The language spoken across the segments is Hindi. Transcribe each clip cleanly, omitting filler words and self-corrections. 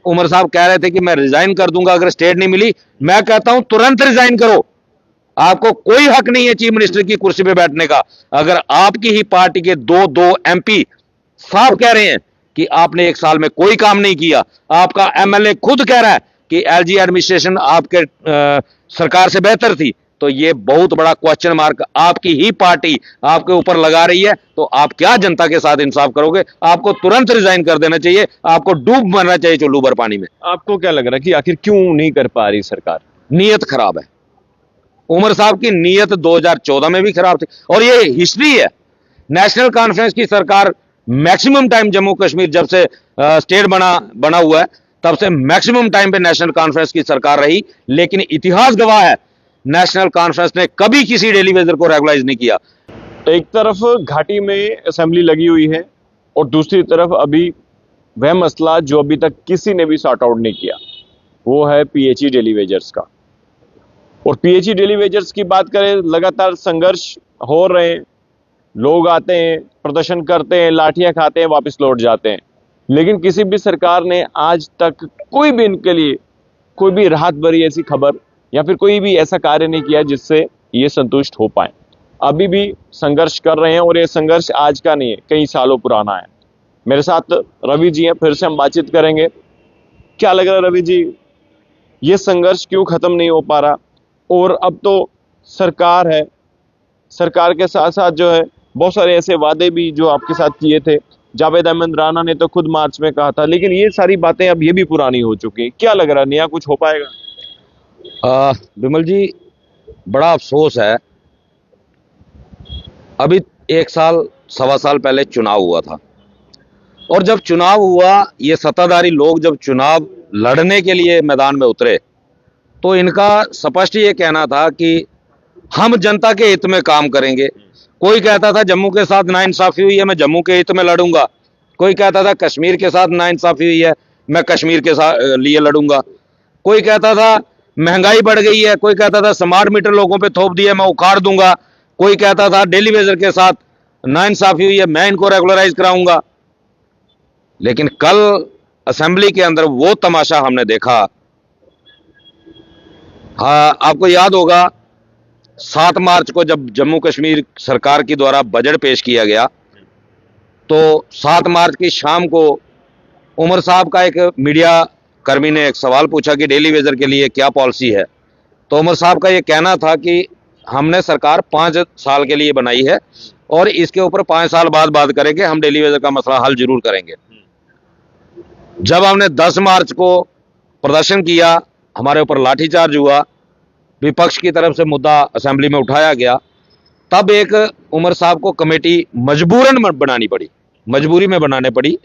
उमर साहब कह रहे थे कि मैं रिजाइन कर दूंगा अगर स्टेट नहीं मिली। मैं कहता हूं तुरंत रिजाइन करो। आपको कोई हक नहीं है चीफ मिनिस्टर की कुर्सी पे बैठने का। अगर आपकी ही पार्टी के दो दो एमपी साफ कह रहे हैं कि आपने एक साल में कोई काम नहीं किया, आपका एमएलए खुद कह रहा है कि एलजी एडमिनिस्ट्रेशन आपके सरकार से बेहतर थी, तो ये बहुत बड़ा क्वेश्चन मार्क आपकी ही पार्टी आपके ऊपर लगा रही है। तो आप क्या जनता के साथ इंसाफ करोगे? आपको तुरंत रिजाइन कर देना चाहिए, आपको डूब मरना चाहिए चुल्लू भर पानी में। आपको क्या लग रहा है कि आखिर क्यों नहीं कर पा रही सरकार? नीयत खराब है। उमर साहब की नीयत 2014 में भी खराब थी और ये हिस्ट्री है। नेशनल कॉन्फ्रेंस की सरकार मैक्सिमम टाइम जम्मू कश्मीर जब से स्टेट बना हुआ है तब से मैक्सिमम टाइम पे नेशनल कॉन्फ्रेंस की सरकार रही, लेकिन इतिहास गवाह है नेशनल कॉन्फ्रेंस ने कभी किसी डेली वेजर को रेगुलाइज नहीं किया। एक तरफ घाटी में असेंबली लगी हुई है और दूसरी तरफ अभी वह मसला जो अभी तक किसी ने भी सॉर्ट आउट नहीं किया, वो है पीएचई डेली वेजर्स का। और पीएचई डेली वेजर्स की बात करें, लगातार संघर्ष हो रहे हैं, लोग आते हैं, प्रदर्शन करते हैं, लाठियां खाते हैं, वापस लौट जाते हैं, लेकिन किसी भी सरकार ने आज तक कोई भी इनके लिए कोई भी राहत भरी ऐसी खबर या फिर कोई भी ऐसा कार्य नहीं किया जिससे ये संतुष्ट हो पाए। अभी भी संघर्ष कर रहे हैं और ये संघर्ष आज का नहीं है, कई सालों पुराना है। मेरे साथ रवि जी हैं, फिर से हम बातचीत करेंगे। क्या लग रहा है रवि जी, ये संघर्ष क्यों खत्म नहीं हो पा रहा? और अब तो सरकार है, सरकार के साथ साथ जो है बहुत सारे ऐसे वादे भी जो आपके साथ किए थे। जावेद अहमद राणा ने तो खुद मार्च में कहा था, लेकिन ये सारी बातें अब ये भी पुरानी हो चुकी हैं। क्या लग रहा है, नया कुछ हो पाएगा? विमल जी, बड़ा अफसोस है, अभी एक साल सवा साल पहले चुनाव हुआ था और जब चुनाव हुआ, ये सत्ताधारी लोग जब चुनाव लड़ने के लिए मैदान में उतरे तो इनका स्पष्ट ये कहना था कि हम जनता के हित में काम करेंगे। कोई कहता था जम्मू के साथ नाइंसाफी हुई है, मैं जम्मू के हित में लड़ूंगा। कोई कहता था कश्मीर के साथ नाइंसाफी हुई है, मैं कश्मीर के साथ लिए लड़ूंगा। कोई कहता था महंगाई बढ़ गई है, कोई कहता था स्मार्ट मीटर लोगों पे थोप दिया, मैं उखाड़ दूंगा। कोई कहता था डेली वेजर के साथ नाइंसाफी हुई है, मैं इनको रेगुलराइज कराऊंगा। लेकिन कल असेंबली के अंदर वो तमाशा हमने देखा। हाँ, आपको याद होगा 7 मार्च को जब जम्मू कश्मीर सरकार के द्वारा बजट पेश किया गया तो 7 मार्च की शाम को उमर साहब का एक मीडिया कर्मी ने एक सवाल पूछा कि डेली वेजर के लिए क्या पॉलिसी है। तो उमर साहब का ये कहना था कि हमने सरकार 5 साल के लिए बनाई है और इसके ऊपर 5 साल बाद बात करेंगे, हम डेली वेजर का मसला हल जरूर करेंगे। जब हमने 10 मार्च को प्रदर्शन किया, हमारे ऊपर लाठीचार्ज हुआ, विपक्ष की तरफ से मुद्दा असेंबली में उठाया गया, तब एक उमर साहब को कमेटी मजबूरन बनानी पड़ी, मजबूरी में बनाने पड़ी।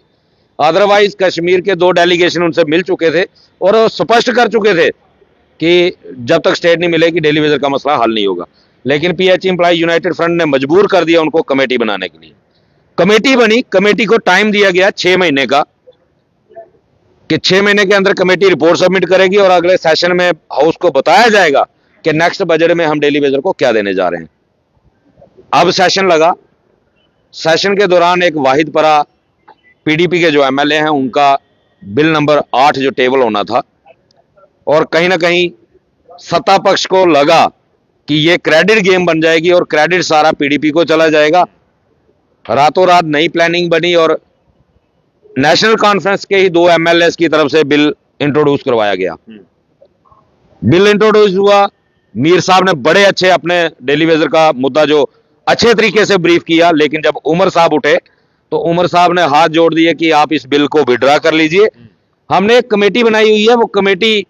अदरवाइज कश्मीर के 2 डेलीगेशन उनसे मिल चुके थे और स्पष्ट कर चुके थे कि जब तक स्टेट नहीं मिलेगी डेली वेजर का मसला हल नहीं होगा। लेकिन पीएचई एम्प्लॉय यूनाइटेड फ्रंट ने मजबूर कर दिया उनको कमेटी बनाने के लिए। कमेटी बनी, कमेटी को टाइम दिया गया 6 महीने का कि 6 महीने के अंदर कमेटी रिपोर्ट सबमिट करेगी और अगले सेशन में हाउस को बताया जाएगा कि नेक्स्ट बजट में हम डेली वेजर को क्या देने जा रहे हैं। अब सेशन लगा, सेशन के दौरान एक वाहिदपरा पीडीपी के जो एमएलए हैं उनका बिल नंबर 8 जो टेबल होना था, और कहीं ना कहीं सत्ता पक्ष को लगा कि ये क्रेडिट गेम बन जाएगी और क्रेडिट सारा पीडीपी को चला जाएगा। रातों रात नई प्लानिंग बनी और नेशनल कॉन्फ्रेंस के ही 2 एमएलए की तरफ से बिल इंट्रोड्यूस करवाया गया। बिल इंट्रोड्यूस हुआ, मीर साहब ने बड़े अच्छे अपने डेली वेजर का मुद्दा जो अच्छे तरीके से ब्रीफ किया, लेकिन जब उमर साहब उठे तो उमर साहब ने हाथ जोड़ दिए कि आप इस बिल को विड्रा कर लीजिए। हमने एक कमेटी बनाई हुई है, वो कमेटी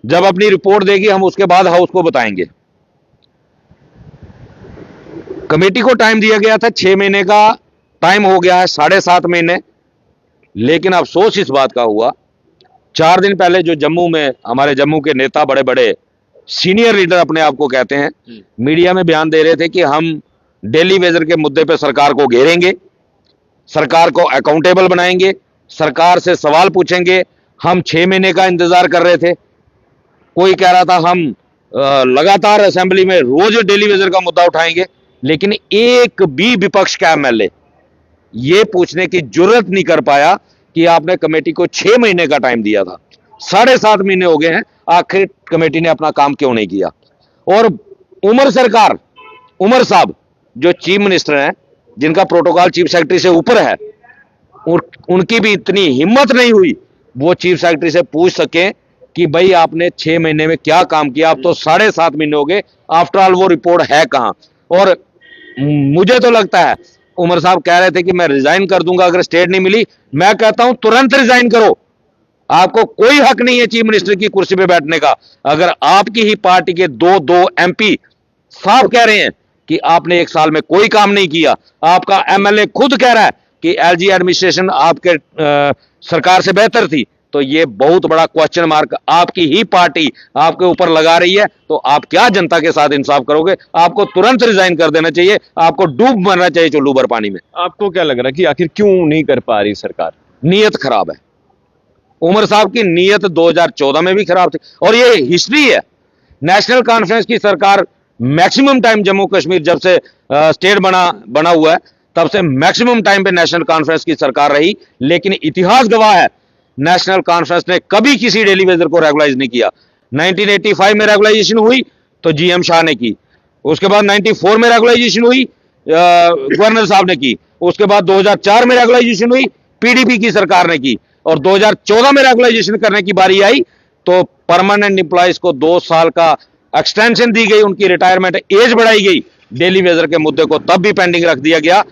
जब अपनी रिपोर्ट देगी हम उसके बाद हाउस को बताएंगे। कमेटी को टाइम दिया गया था 6 महीने का, टाइम हो गया है 7.5 महीने। लेकिन अफसोस इस बात का हुआ, 4 दिन पहले जो जम्मू में हमारे जम्मू के नेता बड़े बड़े सीनियर लीडर अपने आप को कहते हैं, मीडिया में बयान दे रहे थे कि हम डेली वेजर के मुद्दे पे सरकार को घेरेंगे, सरकार को अकाउंटेबल बनाएंगे, सरकार से सवाल पूछेंगे। हम 6 महीने का इंतजार कर रहे थे। कोई कह रहा था हम लगातार असेंबली में रोज डेली वेजर का मुद्दा उठाएंगे, लेकिन एक भी विपक्ष का एमएलए ये पूछने की जुर्रत नहीं कर पाया कि आपने कमेटी को 6 महीने का टाइम दिया था। 7.5 महीने हो गए हैं, आखिर कमेटी ने अपना काम क्यों नहीं किया। और उमर सरकार, उमर साहब जो चीफ मिनिस्टर हैं, जिनका प्रोटोकॉल चीफ सेक्रेटरी से ऊपर है, उनकी भी इतनी हिम्मत नहीं हुई वो चीफ सेक्रेटरी से पूछ सके कि भाई आपने 6 महीने में क्या काम किया। अब तो 7.5 महीने हो गए, आफ्टर ऑल वो रिपोर्ट है कहां। और मुझे तो लगता है, उमर साहब कह रहे थे कि मैं रिजाइन कर दूंगा अगर स्टेट नहीं मिली। मैं कहता हूं तुरंत रिजाइन करो, आपको कोई हक नहीं है चीफ मिनिस्टर की कुर्सी पे बैठने का। अगर आपकी ही पार्टी के दो एमपी साफ कह रहे हैं कि आपने 1 साल में कोई काम नहीं किया, आपका एमएलए खुद कह रहा है कि एलजी एडमिनिस्ट्रेशन आपके सरकार से बेहतर थी, तो ये बहुत बड़ा क्वेश्चन मार्क आपकी ही पार्टी आपके ऊपर लगा रही है। तो आप क्या जनता के साथ इंसाफ करोगे? आपको तुरंत रिजाइन कर देना चाहिए, आपको डूब मरना चाहिए चुल्लू भर पानी में। आपको क्या लग रहा है कि आखिर क्यों नहीं कर पा रही सरकार? नीयत खराब है। उमर साहब की नीयत 2014 में भी खराब थी, और ये हिस्ट्री है। नेशनल कॉन्फ्रेंस की सरकार मैक्सिमम टाइम जम्मू कश्मीर जब से स्टेट बना हुआ है, तब से मैक्सिमम टाइम पे नेशनल कॉन्फ्रेंस की सरकार रही। लेकिन इतिहास गवाह है, नेशनल कॉन्फ्रेंस ने कभी किसी डेली वेजर को रेगुलाइज नहीं किया। 1985 में रेगुलाइजेशन हुई तो जीएम शाह ने की, उसके बाद 94 में रेगुलाइजेशन हुई, गवर्नर साहब ने की, उसके बाद 2004 में रेगुलाइजेशन हुई, पीडीपी की सरकार ने की, और 2014 में रेगुलाइजेशन करने की बारी आई तो परमानेंट एम्प्लॉइज को 2 साल का एक्सटेंशन दी गई, उनकी रिटायरमेंट एज बढ़ाई गई। डेली वेजर के मुद्दे को तब भी पेंडिंग रख दिया गया।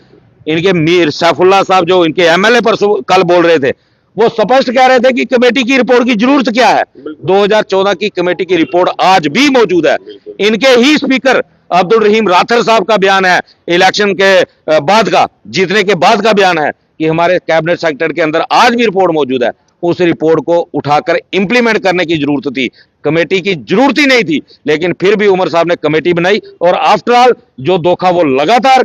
इनके मीर सैफुल्लाह साहब जो इनके एमएलए परसों कल बोल रहे थे, वो स्पष्ट कह रहे थे कि कमेटी की रिपोर्ट की जरूरत क्या है। 2014 की कमेटी की रिपोर्ट आज भी मौजूद है। इनके ही स्पीकर अब्दुल रहीम राथर साहब का बयान है, इलेक्शन के बाद का, जीतने के बाद का बयान है कि हमारे कैबिनेट सेक्रेटरी के अंदर आज भी रिपोर्ट मौजूद है। उस रिपोर्ट को उठाकर इंप्लीमेंट करने की जरूरत थी, कमेटी की जरूरत ही नहीं थी। लेकिन फिर भी उमर साहब ने कमेटी बनाई, और आफ्टर ऑल जो धोखा वो लगातार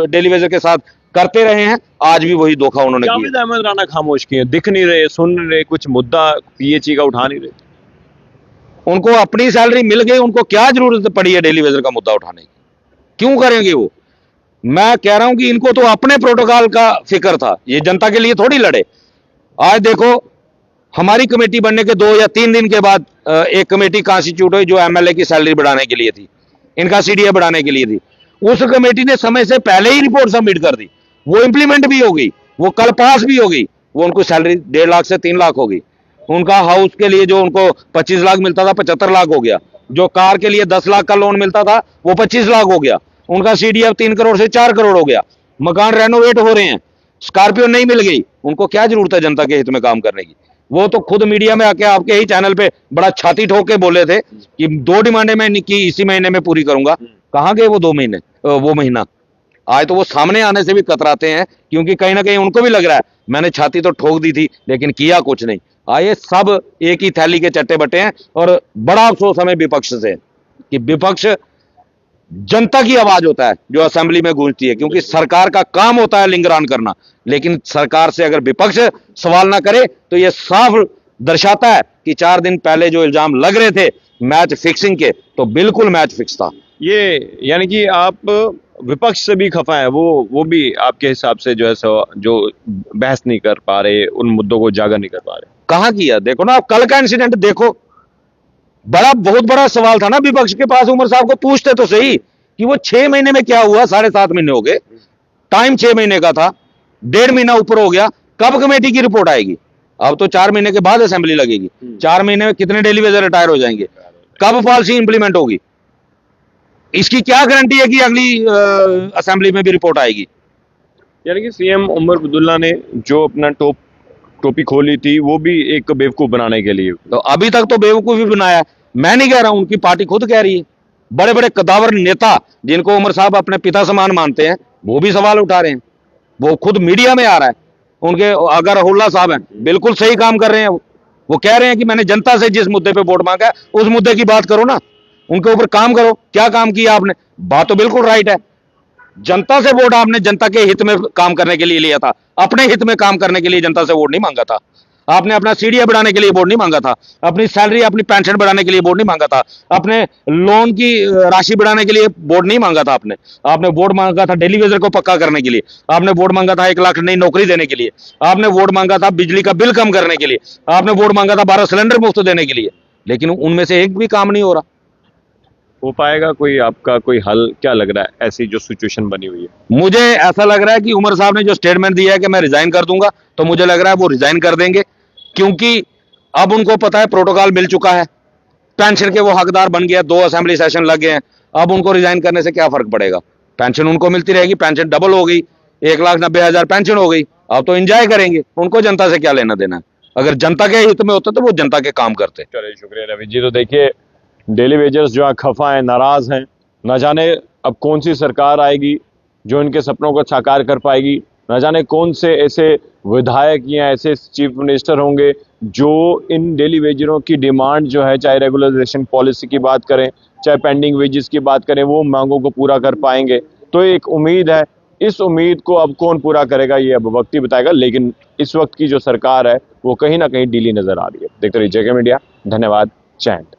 डेली वेजर के साथ करते रहे हैं, आज भी वही धोखा उन्होंने किया। जावेद अहमद राणा खामोश किए, दिख नहीं रहे, सुन नहीं रहे, कुछ मुद्दा पीएचई का उठा नहीं रहे। उनको अपनी सैलरी मिल गई, उनको क्या जरूरत पड़ी है डेली वेजर का मुद्दा उठाने की? क्यों करेंगे वो? मैं कह रहा हूं कि इनको तो अपने प्रोटोकॉल का फिक्र था, ये जनता के लिए थोड़ी लड़े। आज देखो, हमारी कमेटी बनने के 2 या 3 दिन के बाद एक कमेटी कॉन्स्टिट्यूट हुई जो एमएलए की सैलरी बढ़ाने के लिए थी, इनका सीडीए बढ़ाने के लिए थी। उस कमेटी ने समय से पहले ही रिपोर्ट सबमिट कर दी, वो इंप्लीमेंट भी हो गई, वो कल पास भी हो गई। वो उनको सैलरी 1.5 लाख से 3 लाख हो गई। उनका हाउस के लिए जो उनको 25 लाख मिलता था 75 लाख हो गया। जो कार के लिए 10 लाख का लोन मिलता था वो 25 लाख हो गया। उनका सीडीएफ 3 करोड़ से 4 करोड़ हो गया। मकान रेनोवेट हो रहे हैं, स्कॉर्पियो नहीं मिल गई। उनको क्या जरूरत है जनता के हित में काम करने की? वो तो खुद मीडिया में आके आपके ही चैनल पे बड़ा छाती ठोक के बोले थे कि 2 डिमांडें मैं की इसी महीने में पूरी करूंगा। कहां गए वो 2 महीने, वो महीना? आज तो वो सामने आने से भी कतराते हैं, क्योंकि कहीं ना कहीं उनको भी लग रहा है मैंने छाती तो ठोक दी थी लेकिन किया कुछ नहीं। आए सब एक ही थैली के चट्टे बट्टे हैं। और बड़ा अफसोस हमें विपक्ष से कि विपक्ष जनता की आवाज होता है जो असेंबली में गूंजती है, क्योंकि सरकार का काम होता है लिंगरान करना। लेकिन सरकार से अगर विपक्ष सवाल ना करे तो यह साफ दर्शाता है कि 4 दिन पहले जो इल्जाम लग रहे थे मैच फिक्सिंग के, तो बिल्कुल मैच फिक्स था। ये यानी कि आप विपक्ष से भी खफा है, वो भी आपके हिसाब से जो है जो बहस नहीं कर पा रहे, उन मुद्दों को उजागर नहीं कर पा रहे। कहां किया? देखो ना, आप कल का इंसिडेंट देखो, बहुत बड़ा सवाल था ना विपक्ष के पास। उमर साहब को पूछते तो सही कि वो 6 महीने में क्या हुआ। 7.5 महीने हो गए, टाइम 6 महीने का था, 1.5 महीना ऊपर हो गया। कब कमेटी की रिपोर्ट आएगी? अब तो 4 महीने के बाद असेंबली लगेगी। 4 महीने में कितने डेली वेजर रिटायर हो जाएंगे? कब पॉलिसी इंप्लीमेंट होगी? इसकी क्या गारंटी है कि अगली असेंबली में भी रिपोर्ट आएगी? यानी कि सीएम उमर अब्दुल्ला ने जो अपना टोपी खोली थी वो भी एक बेवकूफ बनाने के लिए। तो अभी तक तो बेवकूफी बनाया। मैं नहीं कह रहा हूं, उनकी पार्टी खुद कह रही है। बड़े बड़े कदावर नेता जिनको उमर साहब अपने पिता समान मानते हैं, वो भी सवाल उठा रहे हैं। वो खुद मीडिया में आ रहा है। उनके अगर हुल्ला साहब हैं, बिल्कुल सही काम कर रहे हैं। वो कह रहे हैं कि मैंने जनता से जिस मुद्दे पे वोट मांगा है उस मुद्दे की बात करो ना, उनके ऊपर काम करो। क्या काम किया आपने? बात तो बिल्कुल राइट है। जनता से वोट आपने जनता के हित में काम करने के लिए लिया था, अपने हित में काम करने के लिए जनता से वोट नहीं मांगा था। आपने अपना सीडीए बढ़ाने के लिए वोट नहीं मांगा था, अपनी सैलरी अपनी पेंशन बढ़ाने के लिए वोट नहीं मांगा था, अपने लोन की राशि बढ़ाने के लिए वोट नहीं मांगा था। आपने वोट मांगा था डेली वेजर को पक्का करने के लिए, आपने वोट मांगा था 1 लाख नई नौकरी देने के लिए, आपने वोट मांगा था बिजली का बिल कम करने के लिए, आपने वोट मांगा था 12 सिलेंडर मुफ्त देने के लिए, लेकिन उनमें से एक भी काम नहीं हो रहा। हो पाएगा कोई आपका कोई हल? क्या लग रहा है ऐसी जो सिचुएशन बनी हुई है? मुझे ऐसा लग रहा है कि उमर साहब ने जो स्टेटमेंट दिया है कि मैं रिजाइन कर दूंगा, तो मुझे लग रहा है वो रिजाइन कर देंगे, क्योंकि अब उनको पता है प्रोटोकॉल मिल चुका है, पेंशन के वो हकदार बन गया, 2 असेंबली सेशन लग गए हैं। अब उनको रिजाइन करने से क्या फर्क पड़ेगा? पेंशन उनको मिलती रहेगी, पेंशन डबल हो गई, 1,90,000 पेंशन हो गई। अब तो एंजॉय करेंगे, उनको जनता से क्या लेना देना है। अगर जनता के हित में होता तो वो जनता के काम करते। चलिए शुक्रिया रवि जी। तो देखिए डेली वेजर्स जो है खफा हैं, नाराज हैं, न जाने अब कौन सी सरकार आएगी जो इनके सपनों को साकार कर पाएगी, न जाने कौन से ऐसे विधायक या ऐसे चीफ मिनिस्टर होंगे जो इन डेली वेजरों की डिमांड जो है, चाहे रेगुलराइजेशन पॉलिसी की बात करें, चाहे पेंडिंग वेजेस की बात करें, वो मांगों को पूरा कर पाएंगे। तो एक उम्मीद है, इस उम्मीद को अब कौन पूरा करेगा ये अब वक्त ही बताएगा, लेकिन इस वक्त की जो सरकार है वो कहीं ना कहीं ढीली नजर आ रही है। देखते रहिए जेके मीडिया। धन्यवाद। जय हिंद।